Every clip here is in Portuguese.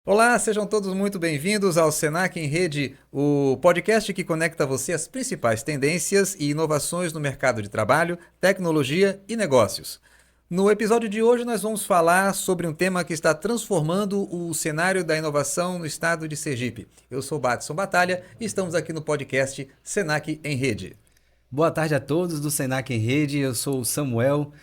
Olá, sejam todos muito bem-vindos ao Senac em Rede, o podcast que conecta você às principais tendências e inovações no mercado de trabalho, tecnologia e negócios. No episódio de hoje, nós vamos falar sobre um tema que está transformando o cenário da inovação no estado de Sergipe. Eu sou Batson Batalha e estamos aqui no podcast Senac em Rede. Boa tarde a todos do Senac em Rede, eu sou o Samuel.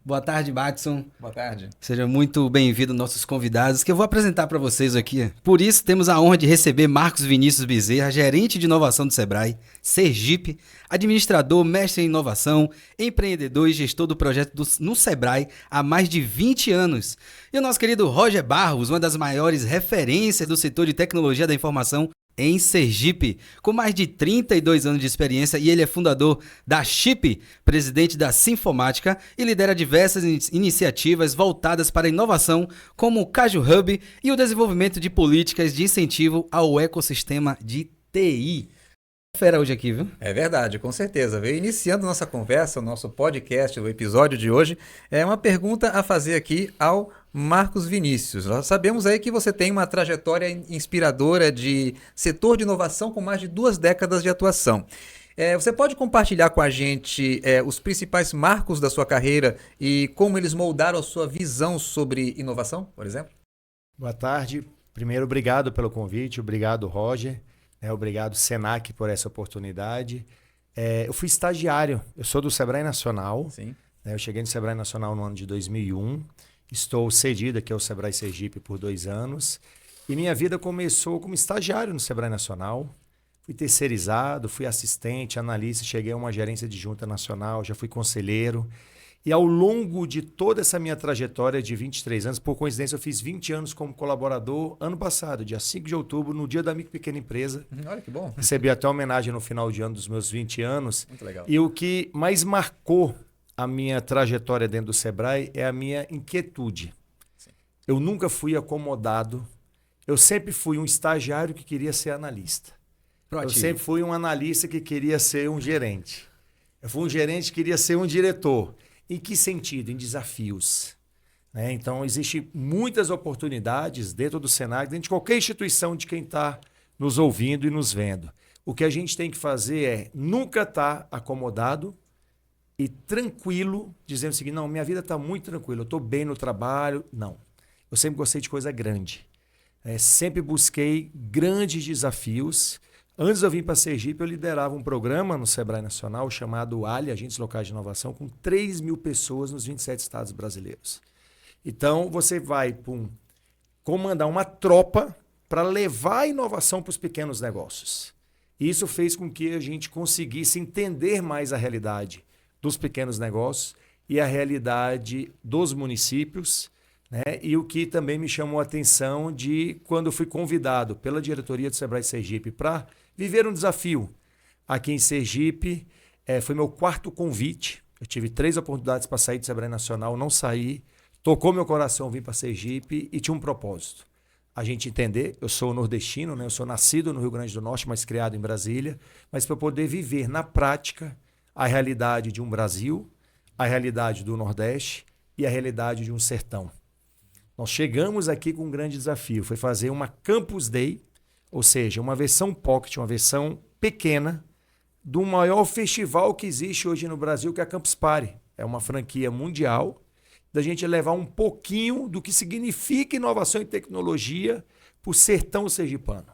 Boa tarde, Batson. Boa tarde. Seja muito bem-vindo nossos convidados, que eu vou apresentar para vocês aqui. Por isso, temos a honra de receber Marcos Vinícius Bezerra, gerente de inovação do Sebrae, Sergipe, administrador, mestre em inovação, empreendedor e gestor do projeto no Sebrae há mais de 20 anos. E o nosso querido Roger Barros, uma das maiores referências do setor de tecnologia da informação em Sergipe, com mais de 32 anos de experiência, e ele é fundador da Chip, presidente da Sinfomática, e lidera diversas iniciativas voltadas para a inovação, como o Caju Hub e o desenvolvimento de políticas de incentivo ao ecossistema de TI. Fera hoje aqui, viu? É verdade, com certeza. Veio iniciando nossa conversa, o nosso podcast, o episódio de hoje, é uma pergunta a fazer aqui ao Marcos Vinícius. Nós sabemos aí que você tem uma trajetória inspiradora de setor de inovação com mais de 2 décadas de atuação. Você pode compartilhar com a gente os principais marcos da sua carreira e como eles moldaram a sua visão sobre inovação, por exemplo? Boa tarde. Primeiro, obrigado pelo convite, obrigado, Roger. Obrigado, Senac, por essa oportunidade. Eu fui estagiário, eu sou do Sebrae Nacional. Sim. Eu cheguei no Sebrae Nacional no ano de 2001. Estou cedido aqui ao Sebrae Sergipe por 2 anos. E minha vida começou como estagiário no Sebrae Nacional. Fui terceirizado, fui assistente, analista, cheguei a uma gerência de junta nacional, já fui conselheiro. E ao longo de toda essa minha trajetória de 23 anos, por coincidência, eu fiz 20 anos como colaborador ano passado, dia 5 de outubro, no dia da micro e pequena empresa. Olha que bom. Recebi até homenagem no final de ano dos meus 20 anos. Muito legal. E o que mais marcou a minha trajetória dentro do Sebrae é a minha inquietude. Sim. Eu nunca fui acomodado. Eu sempre fui um estagiário que queria ser analista. Proativo. Eu sempre fui um analista que queria ser um gerente. Eu fui um gerente que queria ser um diretor. Em que sentido? Em desafios. Então, existem muitas oportunidades dentro do Senac, dentro de qualquer instituição de quem está nos ouvindo e nos vendo. O que a gente tem que fazer é nunca estar acomodado e tranquilo, dizendo o seguinte, não, minha vida está muito tranquila, eu estou bem no trabalho. Não. Eu sempre gostei de coisa grande. Sempre busquei grandes desafios. Antes de eu vir para Sergipe, eu liderava um programa no Sebrae Nacional chamado ALI, Agentes Locais de Inovação, com 3.000 pessoas nos 27 estados brasileiros. Então, você vai comandar uma tropa para levar a inovação para os pequenos negócios. Isso fez com que a gente conseguisse entender mais a realidade dos pequenos negócios e a realidade dos municípios, E o que também me chamou a atenção de quando eu fui convidado pela diretoria do Sebrae Sergipe para viver um desafio aqui em Sergipe. Foi meu 4º convite. Eu tive 3 oportunidades para sair do Sebrae Nacional, não saí. Tocou meu coração vir para Sergipe e tinha um propósito. A gente entender, eu sou nordestino, Eu sou nascido no Rio Grande do Norte, mas criado em Brasília, mas para poder viver na prática a realidade de um Brasil, a realidade do Nordeste e a realidade de um sertão. Nós chegamos aqui com um grande desafio, foi fazer uma Campus Day, ou seja, uma versão pocket, uma versão pequena, do maior festival que existe hoje no Brasil, que é a Campus Party. É uma franquia mundial, da gente levar um pouquinho do que significa inovação e tecnologia para o sertão sergipano.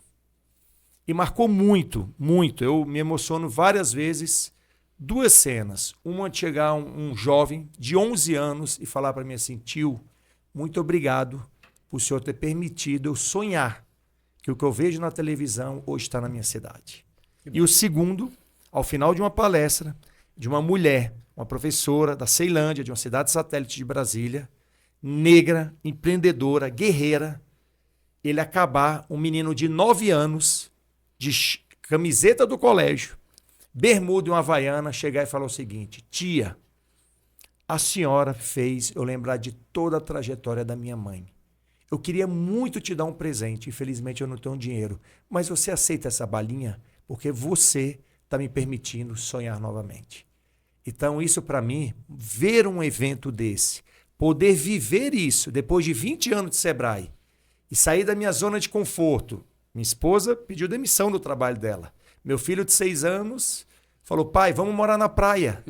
E marcou muito, muito. Eu me emociono várias vezes. 2 cenas. Uma de chegar um jovem de 11 anos e falar para mim assim, tio, muito obrigado por o senhor ter permitido eu sonhar que o que eu vejo na televisão hoje está na minha cidade. E o segundo, ao final de uma palestra, de uma mulher, uma professora da Ceilândia, de uma cidade satélite de Brasília, negra, empreendedora, guerreira, ele acabar, um menino de 9 anos, de camiseta do colégio, bermuda e uma havaiana, chegar e falar o seguinte, tia, a senhora fez eu lembrar de toda a trajetória da minha mãe. Eu queria muito te dar um presente, infelizmente eu não tenho dinheiro, mas você aceita essa balinha? Porque você está me permitindo sonhar novamente. Então isso para mim, ver um evento desse, poder viver isso depois de 20 anos de Sebrae e sair da minha zona de conforto. Minha esposa pediu demissão do trabalho dela. Meu filho de 6 anos falou, pai, vamos morar na praia.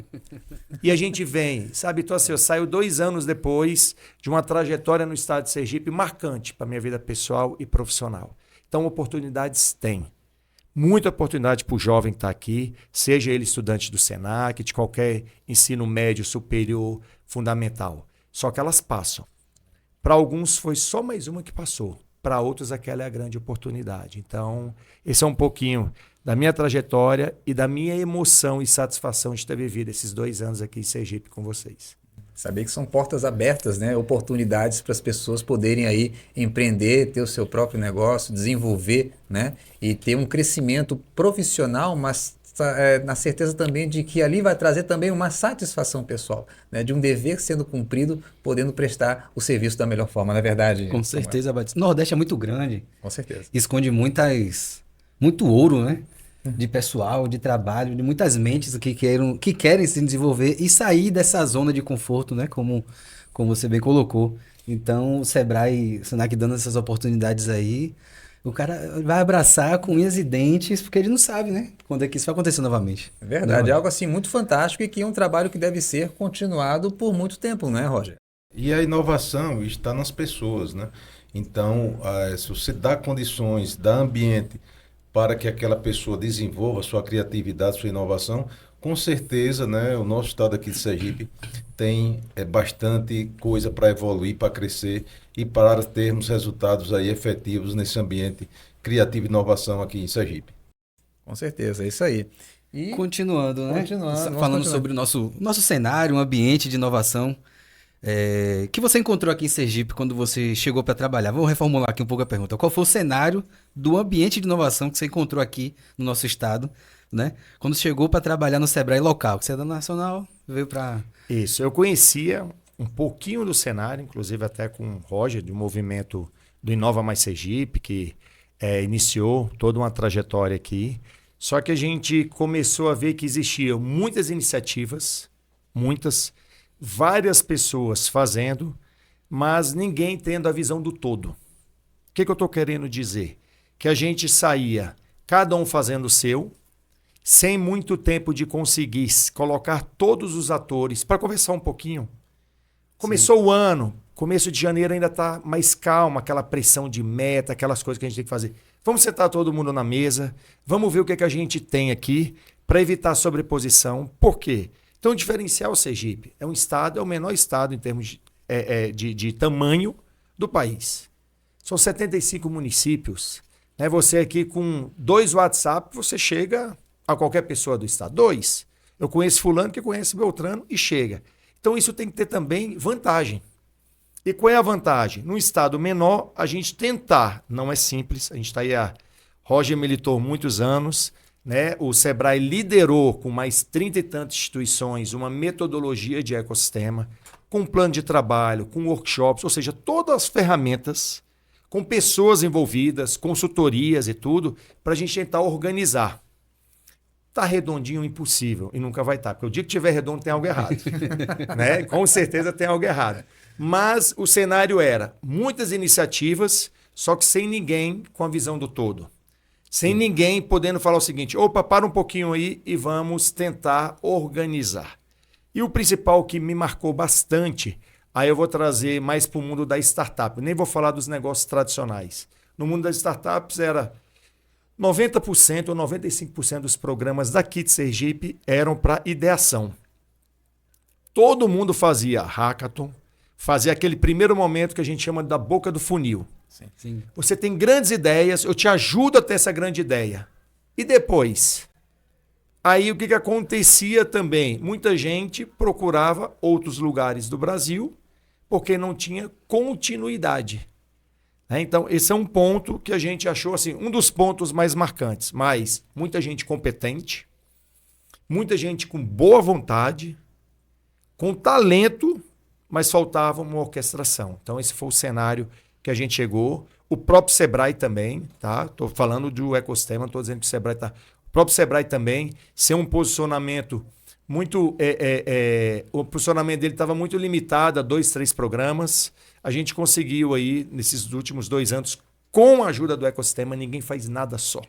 E a gente vem, sabe? Então assim, eu saio 2 anos depois de uma trajetória no estado de Sergipe marcante para minha vida pessoal e profissional. Então oportunidades tem. Muita oportunidade para o jovem que está aqui, seja ele estudante do Senac, de qualquer ensino médio, superior, fundamental. Só que elas passam. Para alguns foi só mais uma que passou. Para outros aquela é a grande oportunidade. Então, esse é um pouquinho da minha trajetória e da minha emoção e satisfação de ter vivido esses 2 anos aqui em Sergipe com vocês. Saber que são portas abertas, né? Oportunidades para as pessoas poderem aí empreender, ter o seu próprio negócio, desenvolver, né? E ter um crescimento profissional, mas na certeza também de que ali vai trazer também uma satisfação pessoal, né? De um dever sendo cumprido, podendo prestar o serviço da melhor forma, não é verdade? Com certeza, Batista. O Nordeste é muito grande. Com certeza. Esconde muito ouro, né? De pessoal, de trabalho, de muitas mentes que querem se desenvolver e sair dessa zona de conforto, né? Como você bem colocou. Então, o Sebrae, o Senac dando essas oportunidades aí, o cara vai abraçar com unhas e dentes, porque ele não sabe, né? Quando é que isso vai acontecer novamente. É verdade, é algo assim muito fantástico e que é um trabalho que deve ser continuado por muito tempo, não é, Roger? E a inovação está nas pessoas, né? Então, se você dá condições, dá ambiente para que aquela pessoa desenvolva sua criatividade, sua inovação, com certeza, né, o nosso estado aqui de Sergipe tem bastante coisa para evoluir, para crescer e para termos resultados aí efetivos nesse ambiente criativo e inovação aqui em Sergipe. Com certeza, é isso aí. E continuando, né? Falando Falando sobre o nosso cenário, um ambiente de inovação. Que você encontrou aqui em Sergipe quando você chegou para trabalhar? Vou reformular aqui um pouco a pergunta. Qual foi o cenário do ambiente de inovação que você encontrou aqui no nosso estado, né? Quando chegou para trabalhar no Sebrae local? Você é da Nacional, veio para... Isso, eu conhecia um pouquinho do cenário, inclusive até com o Roger, do movimento do Inova Mais Sergipe, que iniciou toda uma trajetória aqui. Só que a gente começou a ver que existiam muitas iniciativas, várias pessoas fazendo, mas ninguém tendo a visão do todo. O que eu estou querendo dizer? Que a gente saía, cada um fazendo o seu, sem muito tempo de conseguir colocar todos os atores para conversar um pouquinho. Começou o ano, começo de janeiro ainda está mais calma, aquela pressão de meta, aquelas coisas que a gente tem que fazer. Vamos sentar todo mundo na mesa, vamos ver o que a gente tem aqui para evitar sobreposição. Por quê? Então, o diferencial Sergipe é o menor estado em termos de tamanho do país. São 75 municípios. Né? Você aqui com 2 WhatsApp, você chega a qualquer pessoa do estado. 2. Eu conheço fulano que conhece Beltrano e chega. Então, isso tem que ter também vantagem. E qual é a vantagem? Num estado menor, a gente tentar, não é simples, a gente está aí, Roger militou muitos anos, né? O Sebrae liderou com mais 30 e tantas instituições uma metodologia de ecossistema, com plano de trabalho, com workshops, ou seja, todas as ferramentas, com pessoas envolvidas, consultorias e tudo, para a gente tentar organizar. Tá redondinho, impossível, e nunca vai estar, porque o dia que tiver redondo tem algo errado. Né? Com certeza tem algo errado. Mas o cenário era muitas iniciativas, só que sem ninguém com a visão do todo. Sem ninguém podendo falar o seguinte, opa, para um pouquinho aí e vamos tentar organizar. E o principal que me marcou bastante, aí eu vou trazer mais para o mundo da startup, nem vou falar dos negócios tradicionais. No mundo das startups era 90% ou 95% dos programas daqui de Sergipe eram para ideação. Todo mundo fazia hackathon, fazia aquele primeiro momento que a gente chama da boca do funil. Sim. Você tem grandes ideias, eu te ajudo a ter essa grande ideia. E depois? Aí o que acontecia também? Muita gente procurava outros lugares do Brasil porque não tinha continuidade. Então, esse é um ponto que a gente achou assim, um dos pontos mais marcantes. Mas muita gente competente, muita gente com boa vontade, com talento, mas faltava uma orquestração. Então, esse foi o cenário que a gente chegou. O próprio Sebrae também, tá? Estou falando do ecossistema, não estou dizendo que o Sebrae está... O próprio Sebrae também, ser um posicionamento o funcionamento dele estava muito limitado a 2, 3 programas. A gente conseguiu aí, nesses últimos 2 anos, com a ajuda do ecossistema, ninguém faz nada só.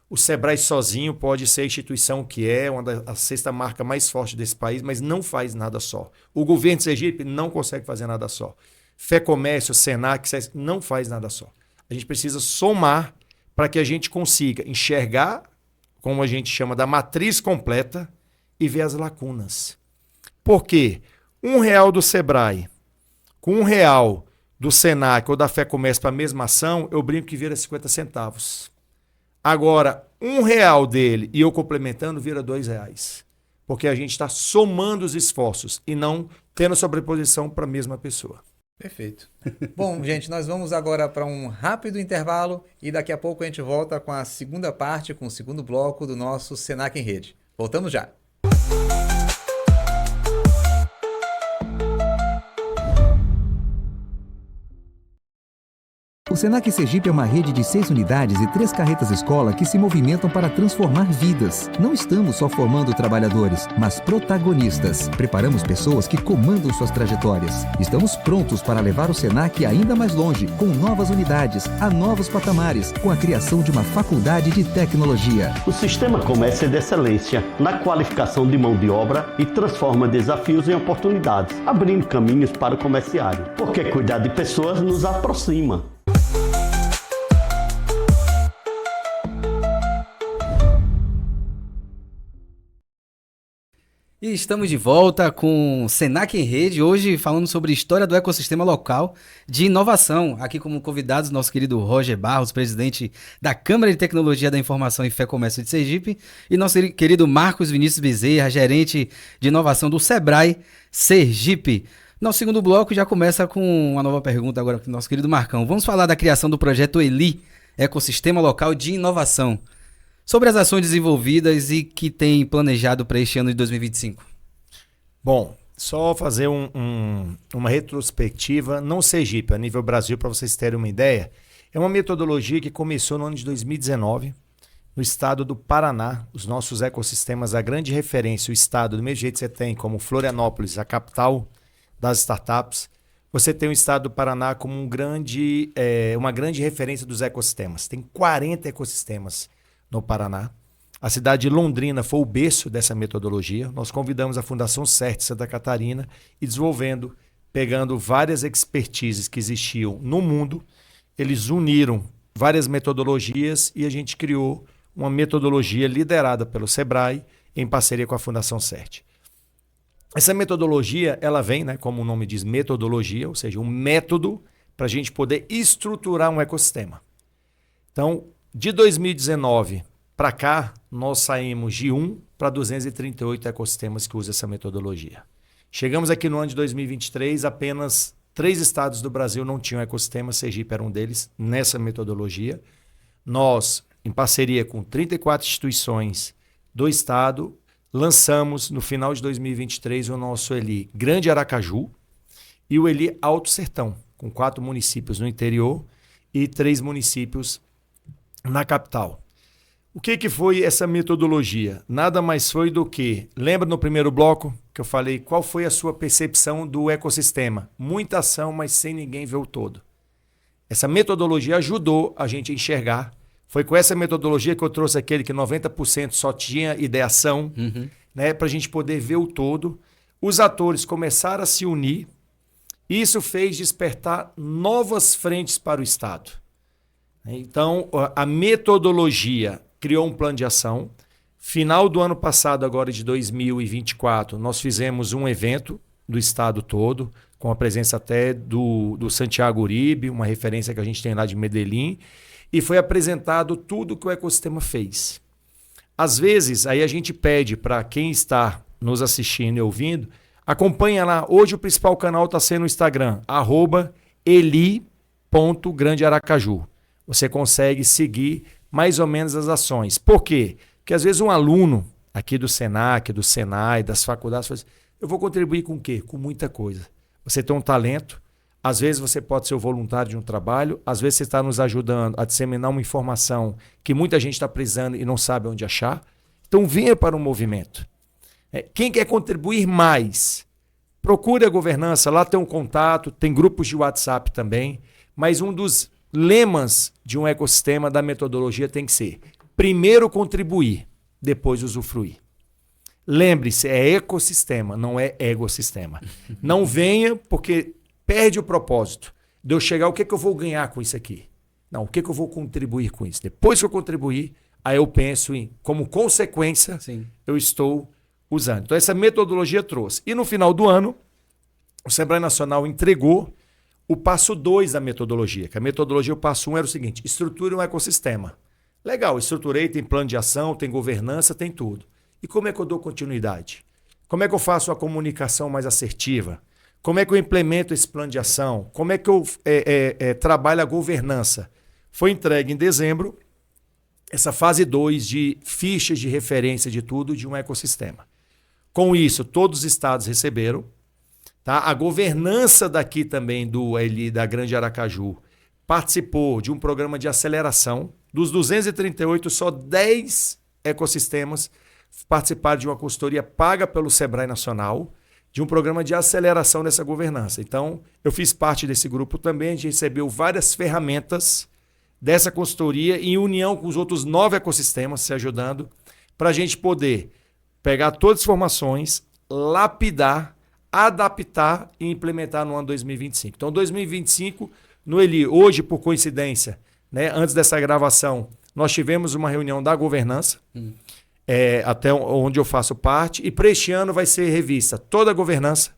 O Sebrae sozinho pode ser a instituição que é a 6ª marca mais forte desse país, mas não faz nada só. O governo de Sergipe não consegue fazer nada só. FEComércio, Senac, não faz nada só. A gente precisa somar para que a gente consiga enxergar, como a gente chama, da matriz completa e ver as lacunas. Por quê? R$1 do Sebrae com R$1 do Senac ou da FEComércio para a mesma ação, eu brinco que vira 50 centavos. Agora, R$1 dele e eu complementando vira R$2. Porque a gente está somando os esforços e não tendo sobreposição para a mesma pessoa. Perfeito. Bom, gente, nós vamos agora para um rápido intervalo e daqui a pouco a gente volta com a segunda parte, com o segundo bloco do nosso Senac em Rede. Voltamos já. O Senac Sergipe é uma rede de 6 unidades e 3 carretas-escola que se movimentam para transformar vidas. Não estamos só formando trabalhadores, mas protagonistas. Preparamos pessoas que comandam suas trajetórias. Estamos prontos para levar o Senac ainda mais longe, com novas unidades, a novos patamares, com a criação de uma faculdade de tecnologia. O Sistema Comércio é de excelência na qualificação de mão de obra e transforma desafios em oportunidades, abrindo caminhos para o comerciário. Porque cuidar de pessoas nos aproxima. E estamos de volta com Senac em Rede, hoje falando sobre história do ecossistema local de inovação. Aqui como convidados, nosso querido Roger Barros, presidente da Câmara de Tecnologia da Informação e FEComércio de Sergipe, e nosso querido Marcos Vinícius Bezerra, gerente de inovação do Sebrae Sergipe. Nosso segundo bloco já começa com uma nova pergunta agora para o nosso querido Marcão. Vamos falar da criação do projeto ELI, Ecossistema Local de Inovação. Sobre as ações desenvolvidas e que tem planejado para este ano de 2025. Bom, só fazer uma retrospectiva, não Sergipe, a nível Brasil, para vocês terem uma ideia. É uma metodologia que começou no ano de 2019, no estado do Paraná. Os nossos ecossistemas, a grande referência, o estado, do mesmo jeito que você tem como Florianópolis, a capital das startups, você tem o estado do Paraná como uma grande referência dos ecossistemas. Tem 40 ecossistemas no Paraná. A cidade de Londrina foi o berço dessa metodologia. Nós convidamos a Fundação CERT Santa Catarina e pegando várias expertises que existiam no mundo, eles uniram várias metodologias e a gente criou uma metodologia liderada pelo Sebrae em parceria com a Fundação CERT. Essa metodologia, ela vem, como o nome diz, metodologia, ou seja, um método para a gente poder estruturar um ecossistema. Então, de 2019 para cá, nós saímos de 1 para 238 ecossistemas que usam essa metodologia. Chegamos aqui no ano de 2023, apenas 3 estados do Brasil não tinham ecossistema, Sergipe era um deles, nessa metodologia. Nós, em parceria com 34 instituições do estado, lançamos no final de 2023 o nosso ELI Grande Aracaju e o ELI Alto Sertão, com 4 municípios no interior e 3 municípios na capital. O que foi essa metodologia? Nada mais foi do que, lembra no primeiro bloco que eu falei qual foi a sua percepção do ecossistema? Muita ação, mas sem ninguém ver o todo. Essa metodologia ajudou a gente a enxergar. Foi com essa metodologia que eu trouxe aquele que 90% só tinha ideação, para a gente poder ver o todo. Os atores começaram a se unir. Isso fez despertar novas frentes para o Estado. Então, a metodologia criou um plano de ação. Final do ano passado, agora de 2024, nós fizemos um evento do estado todo, com a presença até do Santiago Uribe, uma referência que a gente tem lá de Medellín, e foi apresentado tudo que o ecossistema fez. Às vezes, aí a gente pede para quem está nos assistindo e ouvindo, acompanha lá. Hoje o principal canal está sendo o Instagram, @eli.grandearacaju. Você consegue seguir mais ou menos as ações. Por quê? Porque às vezes um aluno aqui do Senac, do Senai, das faculdades, fala assim, eu vou contribuir com o quê? Com muita coisa. Você tem um talento, às vezes você pode ser o voluntário de um trabalho, às vezes você está nos ajudando a disseminar uma informação que muita gente está precisando e não sabe onde achar. Então venha para o movimento. Quem quer contribuir mais, procure a governança, lá tem um contato, tem grupos de WhatsApp também, mas um dos lemas de um ecossistema da metodologia tem que ser: primeiro contribuir, depois usufruir. Lembre-se, é ecossistema, não é egossistema. Não venha porque perde o propósito de eu chegar, o que eu vou ganhar com isso aqui? Não, o que eu vou contribuir com isso? Depois que eu contribuir, aí eu penso em, como consequência, Sim. eu estou usando. Então essa metodologia trouxe. E no final do ano, o Sebrae Nacional entregou o passo 2 da metodologia, que a metodologia, o passo 1 era o seguinte: estruture um ecossistema. Legal, estruturei, tem plano de ação, tem governança, tem tudo. E como é que eu dou continuidade? Como é que eu faço uma comunicação mais assertiva? Como é que eu implemento esse plano de ação? Como é que eu trabalho a governança? Foi entregue em dezembro essa fase 2 de fichas de referência de tudo de um ecossistema. Com isso, todos os estados receberam. Tá? A governança daqui também da Grande Aracaju participou de um programa de aceleração. Dos 238, só 10 ecossistemas participaram de uma consultoria paga pelo Sebrae Nacional, de um programa de aceleração dessa governança. Então, eu fiz parte desse grupo também, a gente recebeu várias ferramentas dessa consultoria em união com os outros 9 ecossistemas se ajudando, para a gente poder pegar todas as informações, lapidar, adaptar e implementar no ano 2025. Então, 2025, no Eli, hoje, por coincidência, né, antes dessa gravação, nós tivemos uma reunião da governança, até onde eu faço parte, e para este ano vai ser revista toda a governança,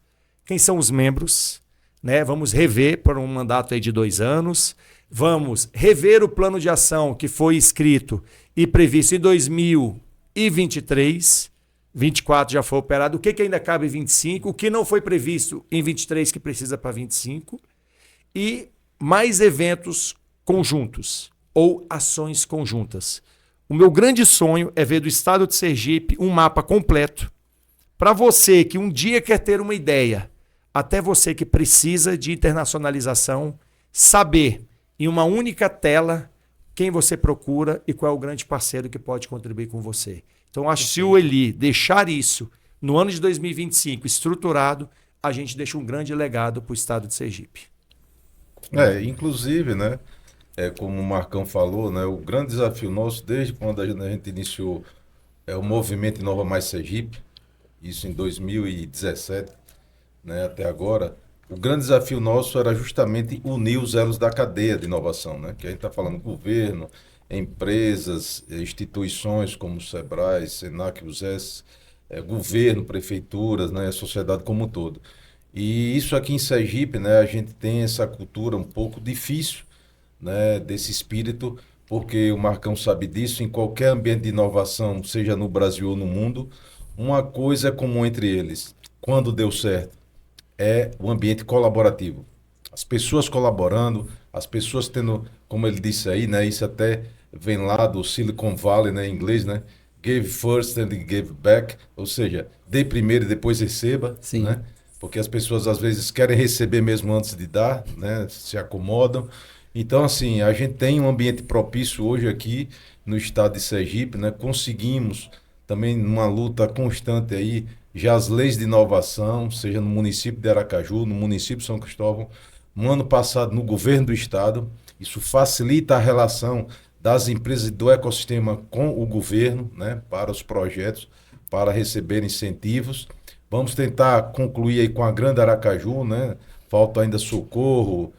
quem são os membros, né? Vamos rever por um mandato aí de 2 anos, vamos rever o plano de ação que foi escrito e previsto em 2023, 24 já foi operado, o que ainda cabe em 25, o que não foi previsto em 23 que precisa para 25, e mais eventos conjuntos ou ações conjuntas. O meu grande sonho é ver do estado de Sergipe um mapa completo para você que um dia quer ter uma ideia, até você que precisa de internacionalização, saber em uma única tela quem você procura e qual é o grande parceiro que pode contribuir com você. Então, acho que se o Eli deixar isso no ano de 2025 estruturado, a gente deixa um grande legado para o estado de Sergipe. Inclusive, né? Como o Marcão falou, né, o grande desafio nosso, desde quando a gente iniciou o movimento Inova Mais Sergipe, isso em 2017, né, até agora, o grande desafio nosso era justamente unir os elos da cadeia de inovação, né, que a gente está falando governo, empresas, instituições como o Sebrae, Senac, USES, governo, prefeituras, né, a sociedade como um todo. E isso aqui em Sergipe, né, a gente tem essa cultura um pouco difícil, né, desse espírito, porque o Marcão sabe disso, em qualquer ambiente de inovação, seja no Brasil ou no mundo, uma coisa é comum entre eles, quando deu certo, é o ambiente colaborativo. As pessoas colaborando, as pessoas tendo, como ele disse aí, né, isso até vem lá do Silicon Valley, né, em inglês, né, give first and give back, ou seja, dê primeiro e depois receba, Sim. né, porque as pessoas às vezes querem receber mesmo antes de dar, né, se acomodam. Então, assim, a gente tem um ambiente propício hoje aqui no estado de Sergipe, né? Conseguimos também, numa luta constante aí, já as leis de inovação, seja no município de Aracaju, no município de São Cristóvão, no ano passado no governo do estado. Isso facilita a relação das empresas do ecossistema com o governo, né? Para os projetos, para receber incentivos. Vamos tentar concluir aí com a Grande Aracaju, né? Falta ainda Socorro,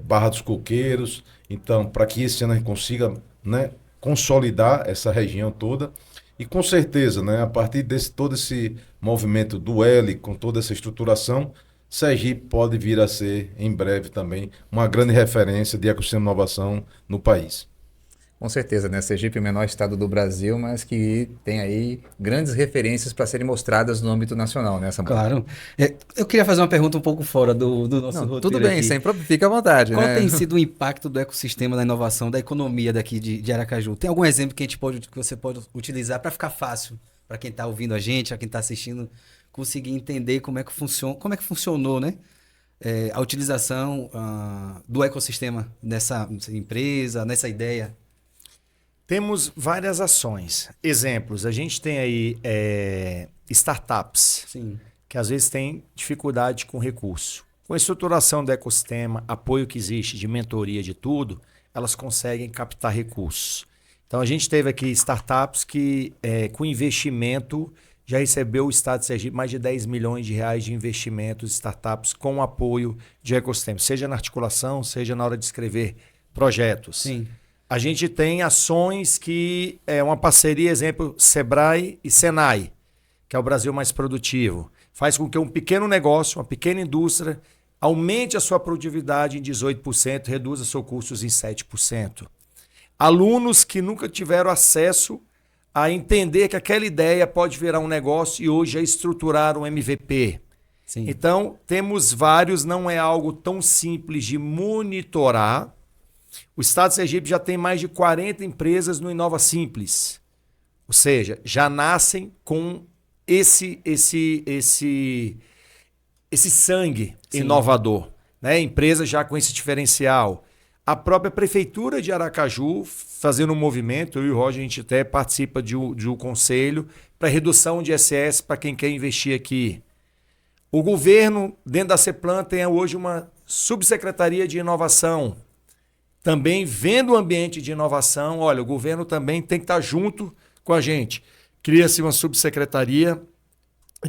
Barra dos Coqueiros, então para que esse ano a gente consiga, né, consolidar essa região toda e com certeza, né, a partir desse todo esse movimento do L, com toda essa estruturação, Sergipe pode vir a ser em breve também uma grande referência de ecossistema de inovação no país. Com certeza, né? Sergipe é o menor estado do Brasil, mas que tem aí grandes referências para serem mostradas no âmbito nacional, né, Samuel? Claro. Eu queria fazer uma pergunta um pouco fora do nosso roteiro tudo bem, aqui. sempre fica à vontade, Qual né? tem sido o impacto do ecossistema da inovação, da economia daqui de Aracaju? Tem algum exemplo que você pode utilizar para ficar fácil para quem está ouvindo a gente, a quem está assistindo, conseguir entender como é que funcionou, né? A utilização do ecossistema nessa empresa, nessa ideia? Temos várias ações. Exemplos, a gente tem aí startups, Sim. que às vezes têm dificuldade com recurso. Com a estruturação do ecossistema, apoio que existe de mentoria, de tudo, elas conseguem captar recursos. Então, a gente teve aqui startups que, com investimento, já recebeu o Estado de Sergipe mais de 10 milhões de reais de investimentos, startups com apoio de ecossistema, seja na articulação, seja na hora de escrever projetos. Sim. A gente tem ações que é uma parceria, exemplo, Sebrae e Senai, que é o Brasil Mais Produtivo. Faz com que um pequeno negócio, uma pequena indústria, aumente a sua produtividade em 18%, reduza seus custos em 7%. Alunos que nunca tiveram acesso a entender que aquela ideia pode virar um negócio e hoje já estruturaram um MVP. Sim. Então, temos vários, não é algo tão simples de monitorar. O Estado de Sergipe já tem mais de 40 empresas no Inova Simples. Ou seja, já nascem com esse sangue inovador, né? Empresas já com esse diferencial. A própria Prefeitura de Aracaju fazendo um movimento, eu e o Roger, a gente até participa de um conselho para redução de ISS para quem quer investir aqui. O governo, dentro da CEPLAN, tem hoje uma subsecretaria de inovação. Também vendo o ambiente de inovação, olha, o governo também tem que estar junto com a gente. Cria-se uma subsecretaria,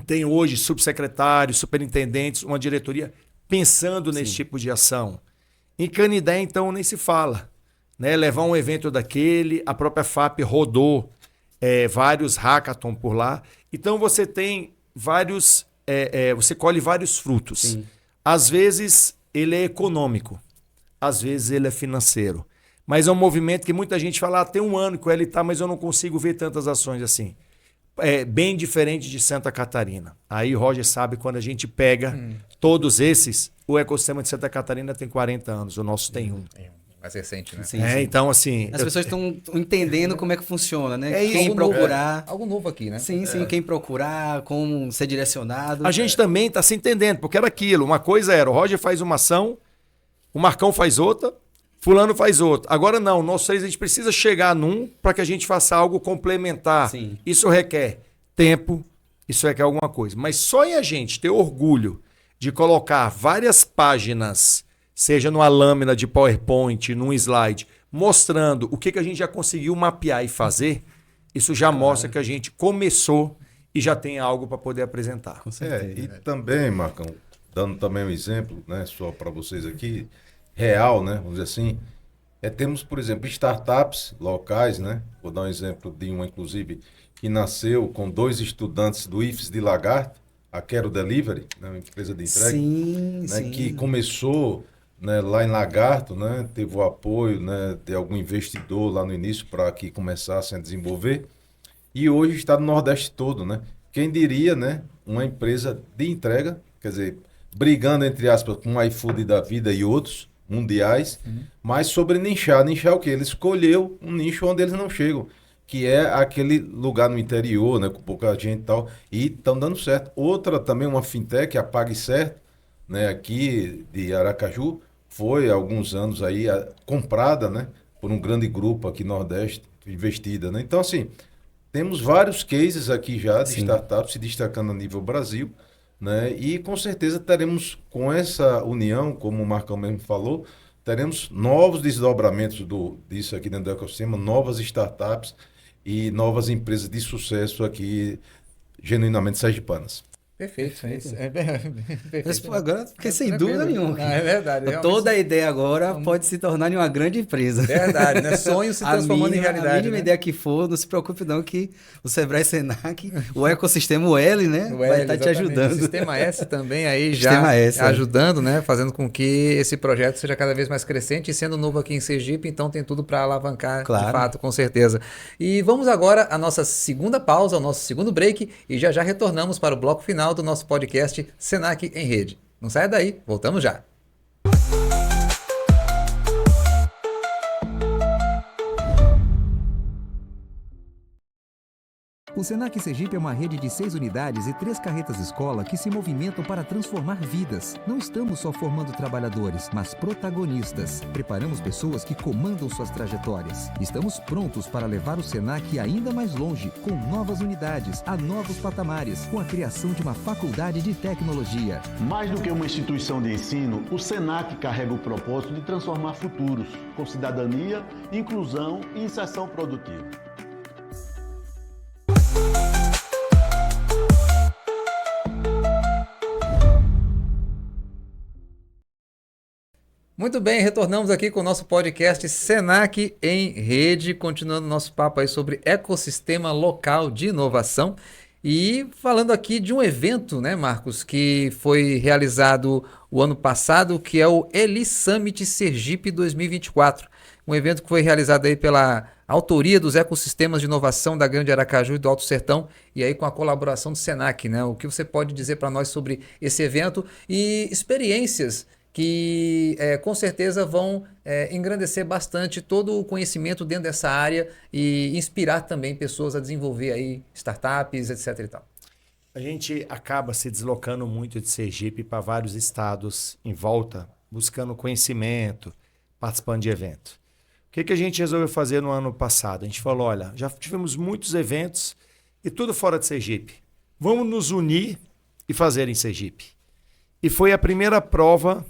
tem hoje subsecretários, superintendentes, uma diretoria pensando nesse tipo de ação. Em Canindé, então, nem se fala. Né? Levar um evento daquele, a própria FAP rodou vários hackathon por lá. Então, você tem vários... você colhe vários frutos. Sim. Às vezes, ele é econômico. Às vezes, ele é financeiro. Mas é um movimento que muita gente fala, tem um ano que ele está, mas eu não consigo ver tantas ações assim. É bem diferente de Santa Catarina. Aí o Roger sabe, quando a gente pega todos esses, o ecossistema de Santa Catarina tem 40 anos, o nosso tem um. Mais recente, né? Sim, sim. Então, assim... As pessoas estão entendendo como é que funciona, né? É isso. Quem Algo novo, procurar. algo novo aqui, né? Sim, quem procurar, como ser direcionado. A gente também está se entendendo, porque era aquilo. Uma coisa era, o Roger faz uma ação, o Marcão faz outra, fulano faz outra. Agora não, nós três a gente precisa chegar num para que a gente faça algo complementar. Sim. Isso requer tempo, isso requer alguma coisa. Mas só em a gente ter orgulho de colocar várias páginas, seja numa lâmina de PowerPoint, num slide, mostrando o que a gente já conseguiu mapear e fazer, isso já mostra que a gente começou e já tem algo para poder apresentar. Com certeza. E também, Marcão, dando também um exemplo, né, só para vocês aqui, real, né, vamos dizer assim, temos, por exemplo, startups locais, né, vou dar um exemplo de uma, inclusive, que nasceu com 2 estudantes do IFES de Lagarto, a Quero Delivery, né, uma empresa de entrega, Sim, né, sim. que começou, né, lá em Lagarto, né, teve o apoio, né, de algum investidor lá no início para que começassem a desenvolver, e hoje está no Nordeste todo, né? Quem diria, né, uma empresa de entrega, quer dizer, brigando, entre aspas, com o iFood da vida e outros mundiais, mas sobre nichar. Nichar o quê? Ele escolheu um nicho onde eles não chegam, que é aquele lugar no interior, né, com pouca gente e tal, e estão dando certo. Outra também, uma fintech, a PagCerto, né, aqui de Aracaju, foi há alguns anos aí comprada, né, por um grande grupo aqui no Nordeste, investida, né? Então, assim, temos vários cases aqui já de startups se destacando a nível Brasil, né? E com certeza teremos, com essa união, como o Marcão mesmo falou, teremos novos desdobramentos disso aqui dentro do ecossistema, novas startups e novas empresas de sucesso aqui, genuinamente sergipanas. Perfeito. Mas, agora, fiquei sem Tranquilo. dúvida nenhuma. É verdade. realmente. Toda a ideia agora pode se tornar em uma grande empresa. Verdade, né? Sonho se transformando em realidade. A mínima né? ideia que for, não se preocupe não que o Sebrae Senac, o ecossistema, o L, né, vai estar te ajudando. O Sistema S também aí Sistema já S, ajudando, né? Fazendo com que esse projeto seja cada vez mais crescente e sendo novo aqui em Sergipe, então tem tudo para alavancar, Claro. de fato, com certeza. E vamos agora à nossa segunda pausa, ao nosso segundo break e já retornamos para o bloco final do nosso podcast Senac em Rede. Não saia daí, voltamos já. O Senac Sergipe é uma rede de 6 unidades e 3 carretas-escola que se movimentam para transformar vidas. Não estamos só formando trabalhadores, mas protagonistas. Preparamos pessoas que comandam suas trajetórias. Estamos prontos para levar o Senac ainda mais longe, com novas unidades, a novos patamares, com a criação de uma faculdade de tecnologia. Mais do que uma instituição de ensino, o Senac carrega o propósito de transformar futuros, com cidadania, inclusão e inserção produtiva. Muito bem, retornamos aqui com o nosso podcast Senac em Rede, continuando nosso papo aí sobre ecossistema local de inovação e falando aqui de um evento, né, Marcos, que foi realizado o ano passado, que é o Eli Summit Sergipe 2024, um evento que foi realizado aí pela autoria dos ecossistemas de inovação da Grande Aracaju e do Alto Sertão e aí com a colaboração do Senac, né? O que você pode dizer para nós sobre esse evento e experiências que com certeza vão engrandecer bastante todo o conhecimento dentro dessa área e inspirar também pessoas a desenvolver aí startups, etc. e tal. A gente acaba se deslocando muito de Sergipe para vários estados em volta, buscando conhecimento, participando de evento. O que a gente resolveu fazer no ano passado? A gente falou, olha, já tivemos muitos eventos e tudo fora de Sergipe. Vamos nos unir e fazer em Sergipe. E foi a primeira prova,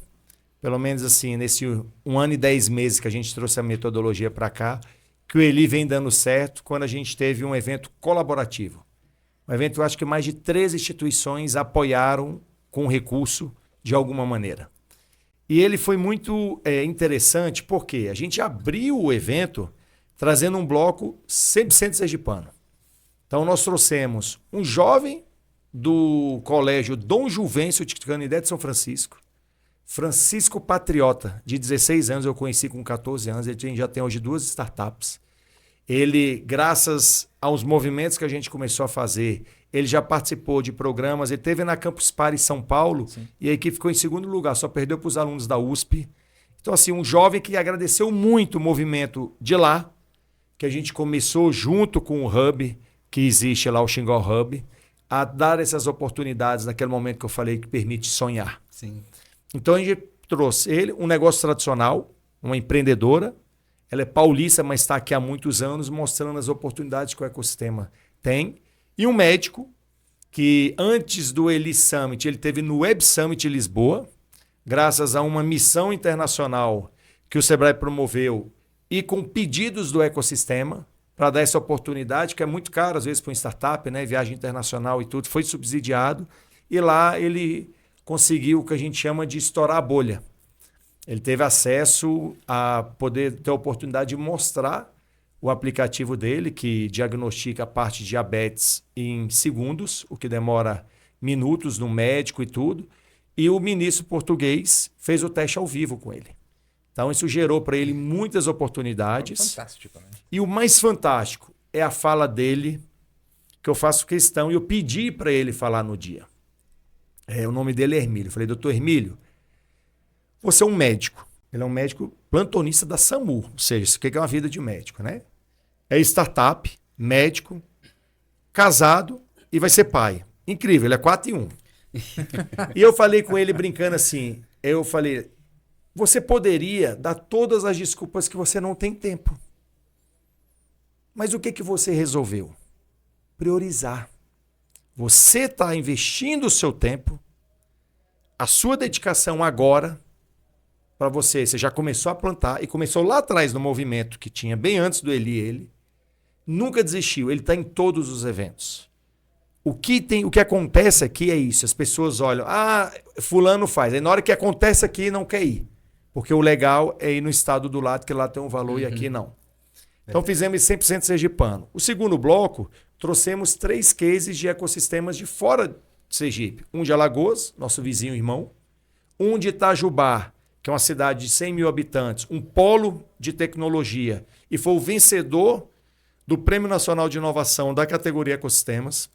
pelo menos assim, nesse 1 ano e 10 meses que a gente trouxe a metodologia para cá, que o Eli vem dando certo quando a gente teve um evento colaborativo. Um evento, eu acho que mais de 13 instituições apoiaram com recurso de alguma maneira. E ele foi muito interessante porque a gente abriu o evento trazendo um bloco 100% sergipano. Então nós trouxemos um jovem do colégio Dom Juvencio de Canidé de São Francisco, Francisco Patriota, de 16 anos, eu conheci com 14 anos, ele já tem hoje 2 startups. Ele, graças aos movimentos que a gente começou a fazer, ele já participou de programas, ele esteve na Campus Party em São Paulo. Sim. E a equipe ficou em segundo lugar, só perdeu para os alunos da USP. Então, assim, um jovem que agradeceu muito o movimento de lá, que a gente começou junto com o Hub, que existe lá, o Xingó Hub, a dar essas oportunidades naquele momento que eu falei que permite sonhar. Sim. Então, a gente trouxe ele, um negócio tradicional, uma empreendedora. Ela é paulista, mas está aqui há muitos anos, mostrando as oportunidades que o ecossistema tem. E um médico que, antes do Eli Summit, ele teve no Web Summit em Lisboa, graças a uma missão internacional que o Sebrae promoveu e com pedidos do ecossistema para dar essa oportunidade, que é muito caro, às vezes, para uma startup, né? Viagem internacional e tudo, foi subsidiado. E lá ele conseguiu o que a gente chama de estourar a bolha. Ele teve acesso a poder ter a oportunidade de mostrar o aplicativo dele, que diagnostica a parte de diabetes em segundos, o que demora minutos no médico e tudo. E o ministro português fez o teste ao vivo com ele. Então, isso gerou para ele muitas oportunidades. Fantástico, né? E o mais fantástico é a fala dele, que eu faço questão, e eu pedi para ele falar no dia. O nome dele é Hermílio. Eu falei, doutor Hermílio, você é um médico. Ele é um médico plantonista da SAMU. Ou seja, isso aqui é uma vida de médico, né? É startup, médico, casado e vai ser pai. Incrível, ele é 4 em 1. E eu falei com ele brincando assim, eu falei, você poderia dar todas as desculpas que você não tem tempo. Mas o que você resolveu? Priorizar. Você está investindo o seu tempo, a sua dedicação agora, para você já começou a plantar e começou lá atrás no movimento que tinha bem antes do Eli, ele nunca desistiu, ele está em todos os eventos. O que acontece aqui é isso, as pessoas olham, fulano faz, aí na hora que acontece aqui não quer ir, porque o legal é ir no estado do lado, que lá tem um valor e aqui não. Então fizemos 100% sergipano. O segundo bloco, trouxemos 3 cases de ecossistemas de fora de Sergipe. Um de Alagoas, nosso vizinho irmão, um de Itajubá, que é uma cidade de 100 mil habitantes, um polo de tecnologia, e foi o vencedor do Prêmio Nacional de Inovação da categoria Ecossistemas,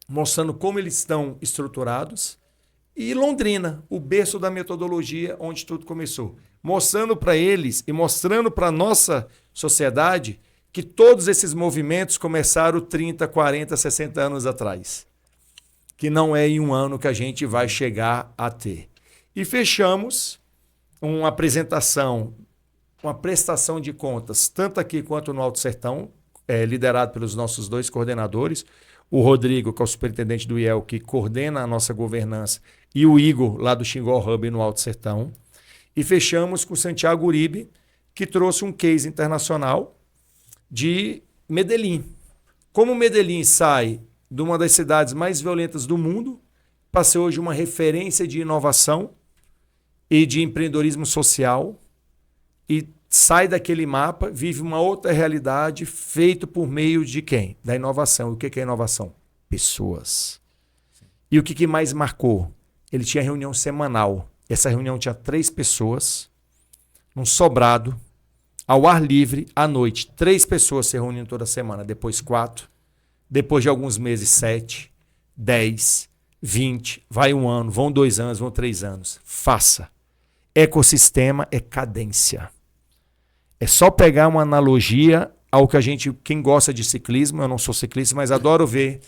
mostrando como eles estão estruturados, e Londrina, o berço da metodologia onde tudo começou, mostrando para eles e mostrando para a nossa sociedade que todos esses movimentos começaram 30, 40, 60 anos atrás. Que não é em um ano que a gente vai chegar a ter. E fechamos uma apresentação, uma prestação de contas, tanto aqui quanto no Alto Sertão, liderado pelos nossos 2 coordenadores, o Rodrigo, que é o superintendente do IEL, que coordena a nossa governança, e o Igor, lá do Xingó Hub no Alto Sertão. E fechamos com o Santiago Uribe, que trouxe um case internacional de Medellín. Como Medellín sai de uma das cidades mais violentas do mundo, para ser hoje uma referência de inovação e de empreendedorismo social, e sai daquele mapa, vive uma outra realidade feito por meio de quem? Da inovação. O que é inovação? Pessoas. E o que mais marcou? Ele tinha reunião semanal. Essa reunião tinha 3 pessoas, num sobrado, ao ar livre, à noite. 3 pessoas se reuniam toda semana, depois 4, depois de alguns meses 7, 10, 20, vai 1 ano, vão 2 anos, vão 3 anos. Faça. Ecossistema é cadência. É só pegar uma analogia ao que a gente, quem gosta de ciclismo, eu não sou ciclista, mas adoro ver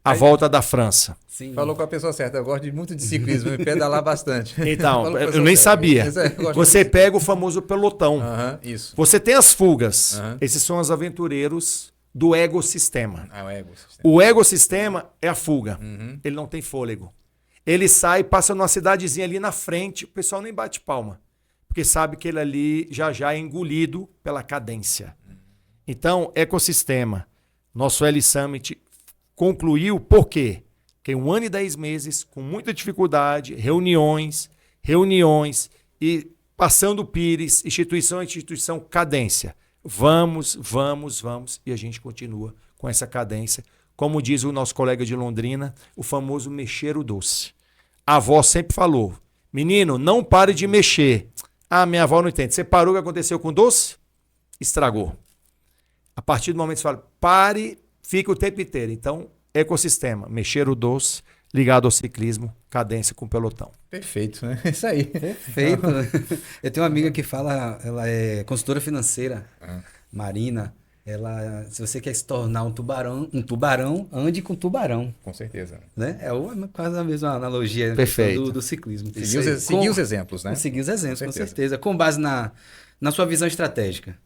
a volta da França. Sim. Falou com a pessoa certa. Eu gosto muito de ciclismo e pedalar bastante. Então, eu nem sabia. Você pega o famoso pelotão. Isso. Você tem as fugas. Esses são os aventureiros do ecossistema. O ecossistema. O ecossistema é a fuga. Ele não tem fôlego. Ele sai, passa numa cidadezinha ali na frente, o pessoal nem bate palma. Porque sabe que ele ali já é engolido pela cadência. Então, ecossistema. Nosso L Summit concluiu por quê? Porque 1 ano e 10 meses, com muita dificuldade, reuniões, e passando pires, instituição a instituição, cadência. Vamos, e a gente continua com essa cadência. Como diz o nosso colega de Londrina, o famoso mexer o doce. A avó sempre falou, menino, não pare de mexer. Ah, minha avó não entende. Você parou, o que aconteceu com o doce? Estragou. A partir do momento que você fala, pare, fica o tempo inteiro. Então, ecossistema, mexer o doce, ligado ao ciclismo, cadência com pelotão. Perfeito, né? Isso aí. Perfeito. Eu tenho uma amiga que fala, ela é consultora financeira, Marina. Ela, se você quer se tornar um tubarão, ande com tubarão. Com certeza. Né? É quase a mesma analogia do ciclismo. Seguir os exemplos, né? Seguir os exemplos, com certeza. Com base na sua visão estratégica.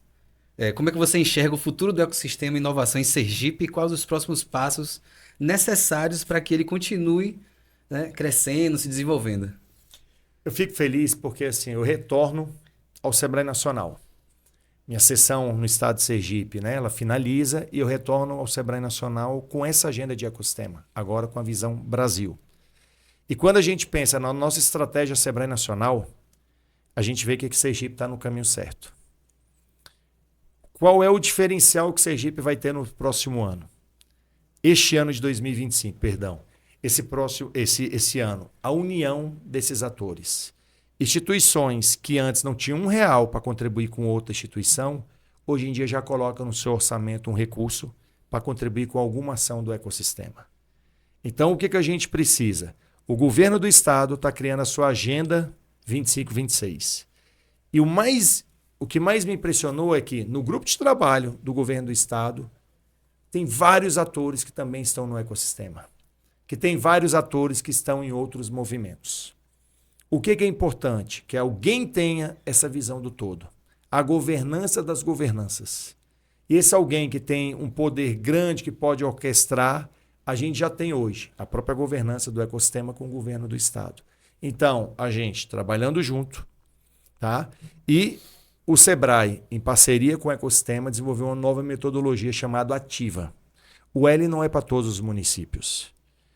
Como é que você enxerga o futuro do ecossistema e inovação em Sergipe e quais os próximos passos necessários para que ele continue, né, crescendo, se desenvolvendo? Eu fico feliz porque assim, eu retorno ao Sebrae Nacional. Minha sessão no estado de Sergipe, né, ela finaliza e eu retorno ao Sebrae Nacional com essa agenda de ecossistema, agora com a visão Brasil. E quando a gente pensa na nossa estratégia Sebrae Nacional, a gente vê que Sergipe está no caminho certo. Qual é o diferencial que Sergipe vai ter no próximo ano? Este ano de 2025, perdão. Esse ano. A união desses atores. Instituições que antes não tinham R$1 para contribuir com outra instituição, hoje em dia já colocam no seu orçamento um recurso para contribuir com alguma ação do ecossistema. Então, o que a gente precisa? O governo do estado está criando a sua agenda 25-26. E o que mais me impressionou é que no grupo de trabalho do governo do estado tem vários atores que também estão no ecossistema, que tem vários atores que estão em outros movimentos. O que é importante? Que alguém tenha essa visão do todo. A governança das governanças. E esse alguém que tem um poder grande que pode orquestrar, a gente já tem hoje a própria governança do ecossistema com o governo do estado. Então, a gente trabalhando junto, tá? E o Sebrae, em parceria com o ecossistema, desenvolveu uma nova metodologia chamada Ativa. O L não é para todos os municípios.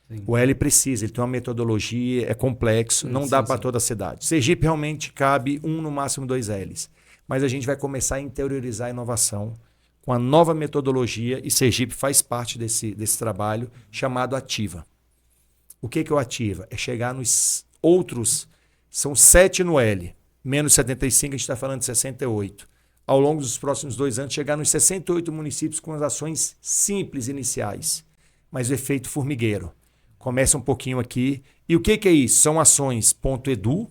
Sim. O L precisa, ele tem uma metodologia, é complexo, não dá para toda a cidade. Sergipe realmente cabe no máximo 2 Ls. Mas a gente vai começar a interiorizar a inovação com a nova metodologia e Sergipe faz parte desse trabalho chamado Ativa. O que é o Ativa? É chegar nos outros, são 7 no L, menos 75, a gente está falando de 68. Ao longo dos próximos 2 anos, chegar nos 68 municípios com as ações simples iniciais, mas o efeito formigueiro. Começa um pouquinho aqui. E o que é isso? São ações .edu,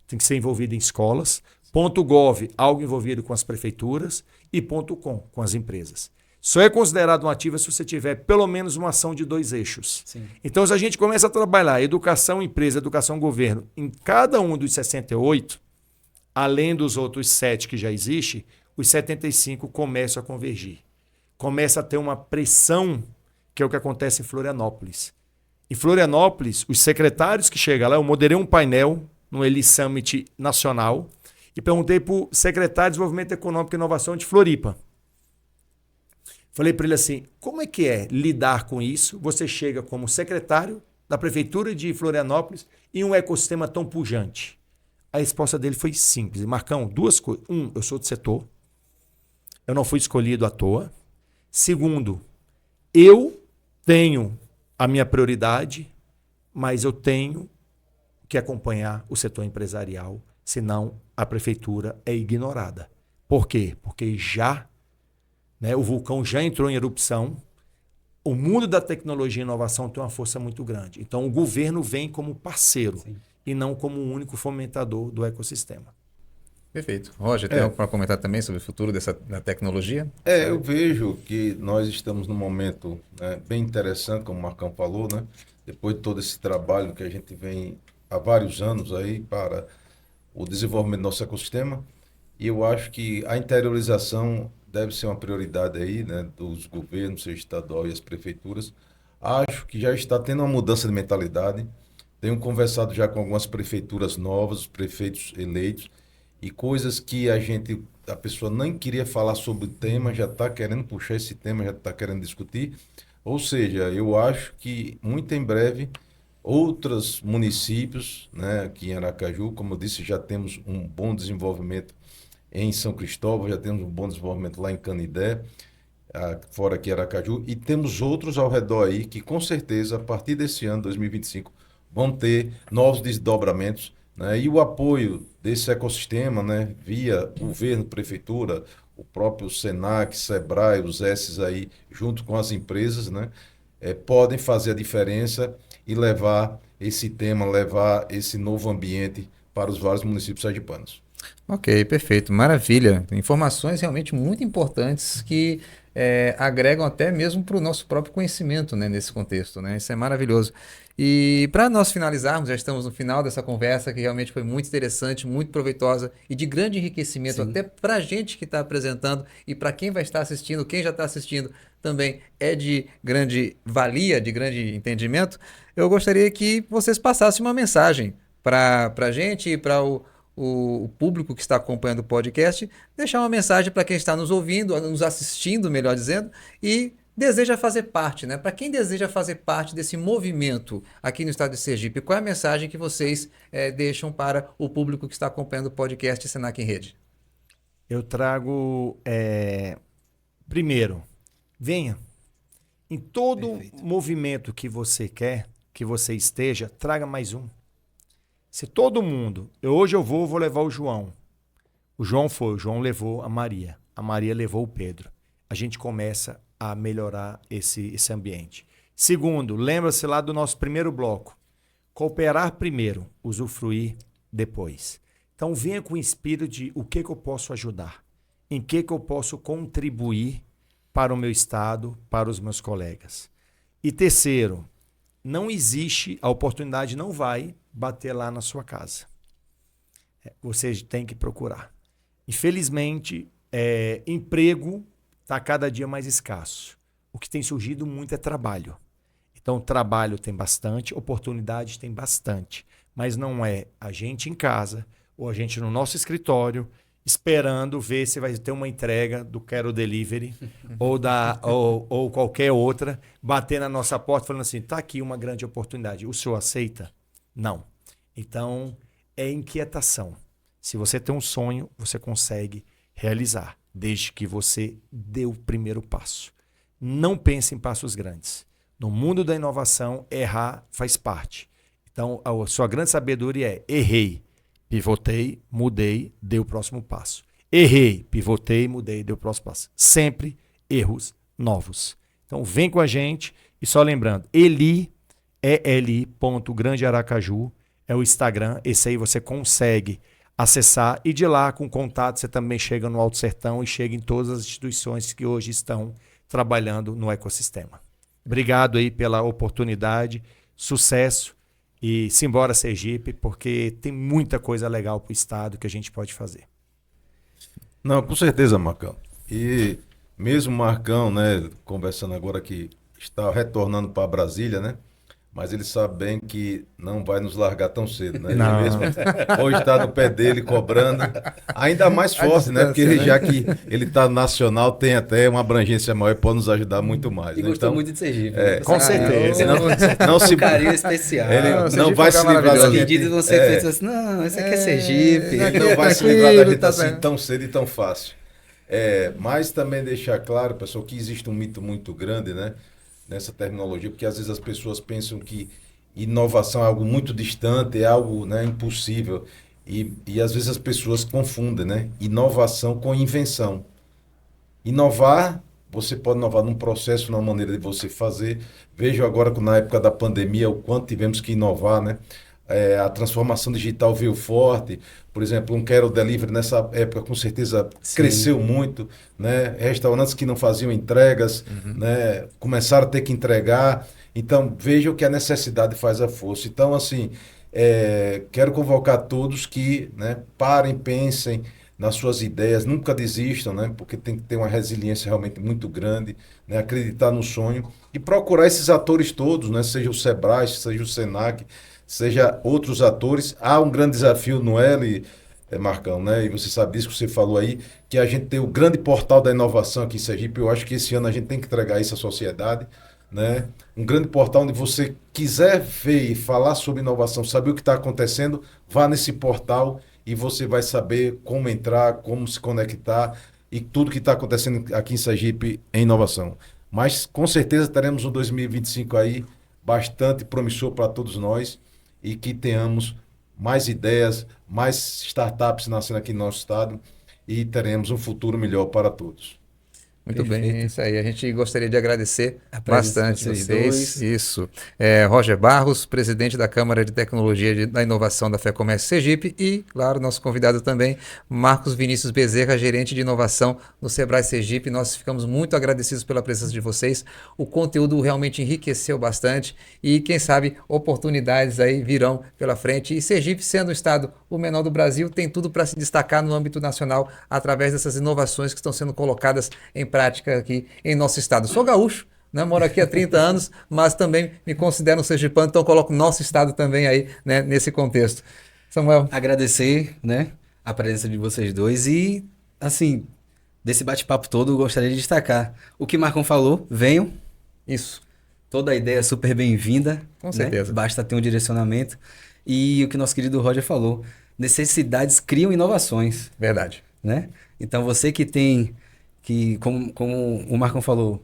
tem que ser envolvido em escolas, .gov, algo envolvido com as prefeituras, e .com as empresas. Só é considerado um ativo se você tiver pelo menos uma ação de 2 eixos. Sim. Então, se a gente começa a trabalhar educação, empresa, educação, governo, em cada um dos 68, além dos outros 7 que já existem, os 75 começam a convergir. Começa a ter uma pressão, que é o que acontece em Florianópolis. Em Florianópolis, os secretários que chegam lá, eu moderei um painel no Eli Summit Nacional e perguntei para o secretário de Desenvolvimento Econômico e Inovação de Floripa. Falei para ele assim, como é que é lidar com isso? Você chega como secretário da Prefeitura de Florianópolis em um ecossistema tão pujante. A resposta dele foi simples. Marcão, 2 coisas. 1, eu sou do setor. Eu não fui escolhido à toa. 2, eu tenho a minha prioridade, mas eu tenho que acompanhar o setor empresarial, senão a prefeitura é ignorada. Por quê? Porque o vulcão já entrou em erupção, o mundo da tecnologia e inovação tem uma força muito grande. Então, o governo vem como parceiro e não como um único fomentador do ecossistema. Perfeito. Roger, tem algo para comentar também sobre o futuro da tecnologia? Eu vejo que nós estamos num momento, né, bem interessante, como o Marcão falou, né? Depois de todo esse trabalho que a gente vem há vários anos aí para o desenvolvimento do nosso ecossistema, e eu acho que a interiorização deve ser uma prioridade aí, né, dos governos, seja estadual e as prefeituras. Acho que já está tendo uma mudança de mentalidade. Tenho conversado já com algumas prefeituras novas, os prefeitos eleitos, e coisas que a pessoa nem queria falar sobre o tema, já está querendo puxar esse tema, já está querendo discutir. Ou seja, eu acho que muito em breve outros municípios, né, aqui em Aracaju, como eu disse, já temos um bom desenvolvimento em São Cristóvão, já temos um bom desenvolvimento lá em Canidé, fora aqui em Aracaju, e temos outros ao redor aí que com certeza a partir desse ano, 2025, vão ter novos desdobramentos, né? E o apoio desse ecossistema, né, via governo, prefeitura, o próprio Senac, Sebrae, os S's aí, junto com as empresas, né, podem fazer a diferença e levar esse novo ambiente para os vários municípios sergipanos. Ok, perfeito, maravilha. Informações realmente muito importantes que agregam até mesmo para o nosso próprio conhecimento, né, nesse contexto, né? Isso é maravilhoso. E para nós finalizarmos, já estamos no final dessa conversa que realmente foi muito interessante, muito proveitosa e de grande enriquecimento até para a gente que está apresentando e para quem vai estar assistindo, quem já está assistindo também é de grande valia, de grande entendimento. Eu gostaria que vocês passassem uma mensagem para a gente e para o público que está acompanhando o podcast, deixar uma mensagem para quem está nos ouvindo, nos assistindo, melhor dizendo, e deseja fazer parte, né? Para quem deseja fazer parte desse movimento aqui no estado de Sergipe, qual é a mensagem que vocês deixam para o público que está acompanhando o podcast Senac em Rede? Eu trago, primeiro, venha. Em todo movimento que você quer, que você esteja, traga mais um. Se todo mundo... Hoje eu vou levar o João. O João levou a Maria levou o Pedro. A gente começa a melhorar esse ambiente. Segundo, lembra-se lá do nosso primeiro bloco. Cooperar primeiro, usufruir depois. Então venha com o espírito de o que eu posso ajudar, em que eu posso contribuir para o meu estado, para os meus colegas. E terceiro, não existe, a oportunidade não vai bater lá na sua casa. Você tem que procurar. Infelizmente, emprego está cada dia mais escasso. O que tem surgido muito é trabalho. Então, trabalho tem bastante, oportunidade tem bastante. Mas não é a gente em casa ou a gente no nosso escritório esperando ver se vai ter uma entrega do Quero Delivery ou qualquer outra, bater na nossa porta falando assim, está aqui uma grande oportunidade. O senhor aceita? Não. Então, é inquietação. Se você tem um sonho, você consegue realizar, desde que você dê o primeiro passo. Não pense em passos grandes. No mundo da inovação, errar faz parte. Então, a sua grande sabedoria é: errei, pivotei, mudei, dei o próximo passo. Errei, pivotei, mudei, dei o próximo passo. Sempre erros novos. Então, vem com a gente. E só lembrando, eli.grandearacaju é o Instagram. Esse aí você consegue acessar. E de lá, com contato, você também chega no Alto Sertão e chega em todas as instituições que hoje estão trabalhando no ecossistema. Obrigado aí pela oportunidade, sucesso e simbora Sergipe, porque tem muita coisa legal para o estado que a gente pode fazer. Não, com certeza, Marcão. E mesmo Marcão, né, conversando agora que está retornando para Brasília, né? Mas ele sabe bem que não vai nos largar tão cedo, né? Não. Ele mesmo hoje está no pé dele cobrando, ainda mais forte, né? Porque ele, já que ele está nacional, tem até uma abrangência maior e pode nos ajudar muito mais. E né? gostou Então, muito de Sergipe. Com certeza. não se Um carinho especial. Ele Não, não Sergipe vai é se livrar da maravilhoso. Os gente. pedidos vão ser feitos assim, não, esse aqui é Sergipe. aqui Ele não vai se tranquilo, livrar da gente tá assim certo. tão cedo e tão fácil. Mas também deixar claro, pessoal, que existe um mito muito grande, né, nessa terminologia, porque às vezes as pessoas pensam que inovação é algo muito distante, é algo, né, impossível. E às vezes as pessoas confundem, né, inovação com invenção. Inovar, você pode inovar num processo, numa maneira de você fazer. Vejo agora que na época da pandemia o quanto tivemos que inovar, né? A transformação digital veio forte. Por exemplo, um Quero Delivery nessa época com certeza cresceu muito, né? Restaurantes que não faziam entregas, né, começaram a ter que entregar. Então, vejam que a necessidade faz a força. Então, assim, quero convocar todos que, né, parem, pensem nas suas ideias, nunca desistam, né? Porque tem que ter uma resiliência realmente muito grande, né? Acreditar no sonho e procurar esses atores todos, né? Seja o Sebrae, seja o Senac, seja outros atores. Há um grande desafio no L, Marcão, né? E você sabe disso que você falou aí, que a gente tem o grande portal da inovação aqui em Sergipe. Eu acho que esse ano a gente tem que entregar isso à sociedade, né? Um grande portal onde você quiser ver e falar sobre inovação, saber o que está acontecendo, vá nesse portal e você vai saber como entrar, como se conectar e tudo que está acontecendo aqui em Sergipe em inovação. Mas com certeza teremos um 2025 aí bastante promissor para todos nós e que tenhamos mais ideias, mais startups nascendo aqui no nosso estado e teremos um futuro melhor para todos. Muito bem, Perfeito. é isso aí. A gente gostaria de agradecer A presença bastante de vocês vocês. dois. Isso. Roger Barros, presidente da Câmara de Tecnologia da Inovação da FEComércio Sergipe e, claro, nosso convidado também, Marcos Vinícius Bezerra, gerente de inovação no Sebrae Sergipe. Nós ficamos muito agradecidos pela presença de vocês. O conteúdo realmente enriqueceu bastante e, quem sabe, oportunidades aí virão pela frente. E Sergipe, sendo o estado o menor do Brasil, tem tudo para se destacar no âmbito nacional através dessas inovações que estão sendo colocadas em prática aqui em nosso estado. Sou gaúcho, né? Moro aqui há 30 anos, mas também me considero um sergipano, então coloco nosso estado também aí, né, nesse contexto. Samuel. Agradecer, né, a presença de vocês dois e, assim, desse bate-papo todo, eu gostaria de destacar o que Marcão falou, venham, Isso, toda a ideia é super bem-vinda. com né? certeza. Basta ter um direcionamento. E o que nosso querido Roger falou, necessidades criam inovações, Verdade. né? Então você que tem, como o Marcão falou,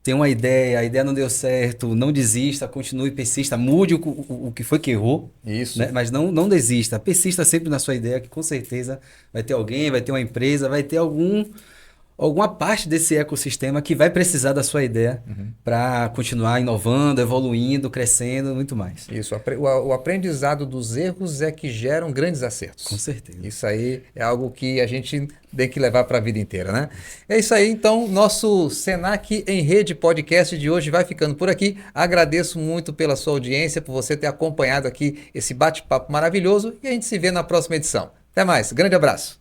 tem uma ideia, a ideia não deu certo, não desista, continue, persista, mude o que foi que errou, Isso. né? Mas não desista, persista sempre na sua ideia, que com certeza vai ter alguém, vai ter uma empresa, vai ter alguma parte desse ecossistema que vai precisar da sua ideia para continuar inovando, evoluindo, crescendo, muito mais. Isso. O aprendizado dos erros é que geram grandes acertos. Com certeza. Isso aí é algo que a gente tem que levar para a vida inteira, né? É isso aí, então, nosso Senac em Rede podcast de hoje vai ficando por aqui. Agradeço muito pela sua audiência, por você ter acompanhado aqui esse bate-papo maravilhoso e a gente se vê na próxima edição. Até mais, grande abraço.